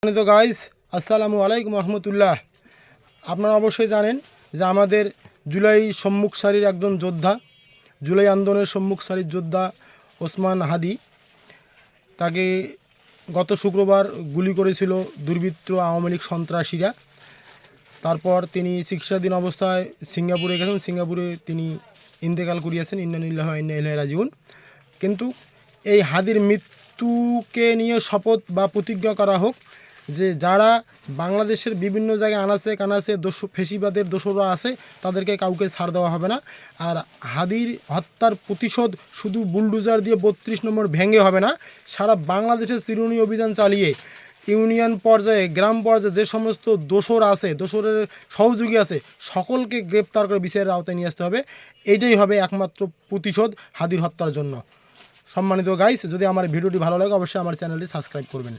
তো গাইস, আসসালামু আলাইকুম রহমতুল্লাহ। আপনারা অবশ্যই জানেন যে আমাদের জুলাই সম্মুখ সারির একজন যোদ্ধা, জুলাই আন্দোলনের সম্মুখ সারির যোদ্ধা ওসমান হাদি, তাকে গত শুক্রবার গুলি করেছিল দুর্বৃত্ত আওয়ামী লীগ সন্ত্রাসীরা। তারপর তিনি চিকিৎসাধীন অবস্থায় সিঙ্গাপুরে গেছেন। সিঙ্গাপুরে তিনি ইন্তেকাল করিয়েছেন, ইন্না লিল্লাহি ওয়া ইন্না ইলাইহি রাজিউন। কিন্তু এই হাদির মৃত্যুকে নিয়ে শপথ বা প্রতিজ্ঞা করা হোক যে যারা বাংলাদেশের বিভিন্ন জায়গায় আনাচে কানাচে ফেসিবাদের দোসররা আছে, তাদেরকে কাউকে ছাড় দেওয়া হবে না। আর হাদির হত্যার প্রতিশোধ শুধু বুলডোজার দিয়ে 32 নম্বর ভেঙে হবে না, সারা বাংলাদেশে চিরুনি অভিযান চালিয়ে ইউনিয়ন পর্যায়ে, গ্রাম পর্যায়ে যে সমস্ত দোসর আছে, দোসরের সহযোগী আছে, সকলকে গ্রেপ্তার করে বিচারের আওতায় নিয়ে আসতে হবে। এইটাই হবে একমাত্র প্রতিশোধ হাদির হত্যার জন্য। সম্মানিত গাইস, যদি আমার ভিডিওটি ভালো লাগে অবশ্যই আমার চ্যানেলটি সাবস্ক্রাইব করবেন।